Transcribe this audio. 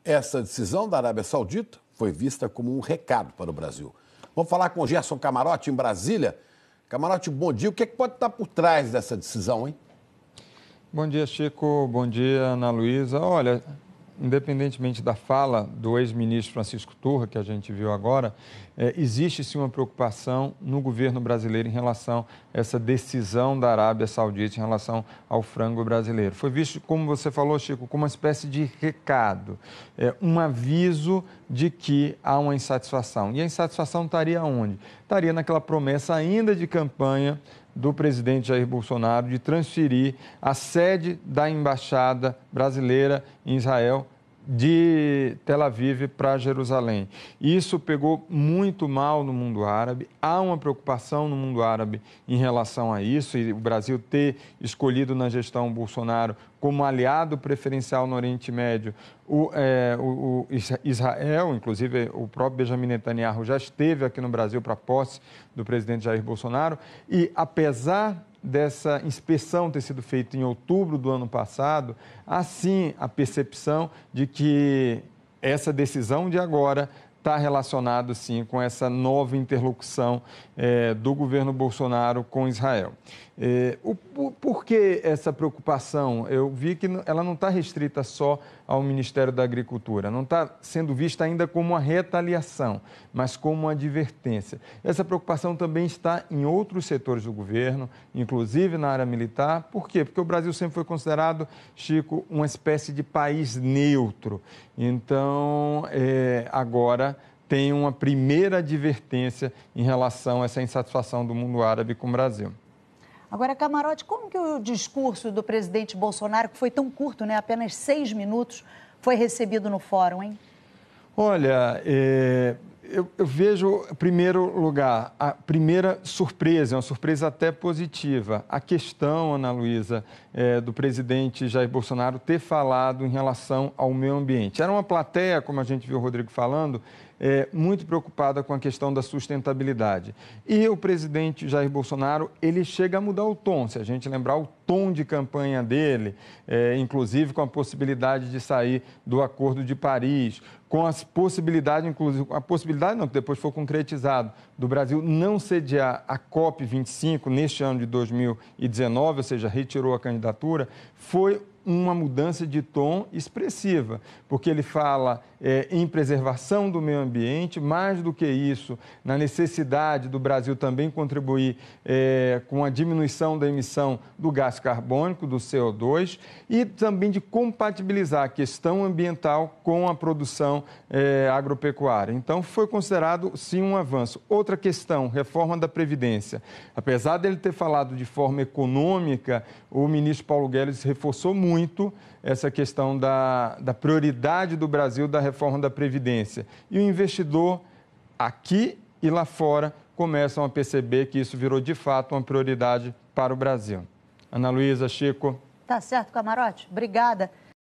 Essa decisão da Arábia Saudita foi vista como um recado para o Brasil. Vamos falar com o Gerson Camarote, em Brasília. Camarote, bom dia. O que pode estar por trás dessa decisão, hein? Bom dia, Chico. Bom dia, Ana Luísa. Olha, independentemente da fala do ex-ministro Francisco Turra, que a gente viu agora, existe sim uma preocupação no governo brasileiro em relação a essa decisão da Arábia Saudita em relação ao frango brasileiro. Foi visto, como você falou, Chico, como uma espécie de recado, um aviso de que há uma insatisfação. E a insatisfação estaria onde? Estaria naquela promessa ainda de campanha do presidente Jair Bolsonaro de transferir a sede da embaixada brasileira em Israel de Tel Aviv para Jerusalém. Isso pegou muito mal no mundo árabe. Há uma preocupação no mundo árabe em relação a isso, e o Brasil ter escolhido na gestão Bolsonaro como aliado preferencial no Oriente Médio o Israel, inclusive o próprio Benjamin Netanyahu já esteve aqui no Brasil para a posse do presidente Jair Bolsonaro, e apesar dessa inspeção ter sido feita em outubro do ano passado, há sim a percepção de que essa decisão de agora está relacionada sim com essa nova interlocução do governo Bolsonaro com Israel. Por que essa preocupação? Eu vi que ela não está restrita só ao Ministério da Agricultura, não está sendo vista ainda como uma retaliação, mas como uma advertência. Essa preocupação também está em outros setores do governo, inclusive na área militar. Por quê? Porque o Brasil sempre foi considerado, Chico, uma espécie de país neutro. Então, agora tem uma primeira advertência em relação a essa insatisfação do mundo árabe com o Brasil. Agora, Camarote, como que o discurso do presidente Bolsonaro, que foi tão curto, né, apenas 6 minutos, foi recebido no fórum, hein? Olha, eu vejo, em primeiro lugar, a primeira surpresa, uma surpresa até positiva. A questão, Ana Luísa, do presidente Jair Bolsonaro ter falado em relação ao meio ambiente. Era uma plateia, como a gente viu o Rodrigo falando, muito preocupada com a questão da sustentabilidade. E o presidente Jair Bolsonaro, ele chega a mudar o tom, se a gente lembrar o tom de campanha dele, inclusive com a possibilidade de sair do Acordo de Paris, com as possibilidades, inclusive, a possibilidade não, que depois foi concretizado, do Brasil não sediar a COP25 neste ano de 2019, ou seja, retirou a candidatura, foi uma mudança de tom expressiva, porque ele fala em preservação do meio ambiente, mais do que isso, na necessidade do Brasil também contribuir com a diminuição da emissão do gás carbônico, do CO2, e também de compatibilizar a questão ambiental com a produção agropecuária. Então, foi considerado, sim, um avanço. Outra questão, reforma da Previdência. Apesar dele ter falado de forma econômica, o ministro Paulo Guedes reforçou muito essa questão da prioridade do Brasil da reforma da Previdência. E o investidor, aqui e lá fora, começam a perceber que isso virou, de fato, uma prioridade para o Brasil. Ana Luísa, Chico. Tá certo, Camarote. Obrigada.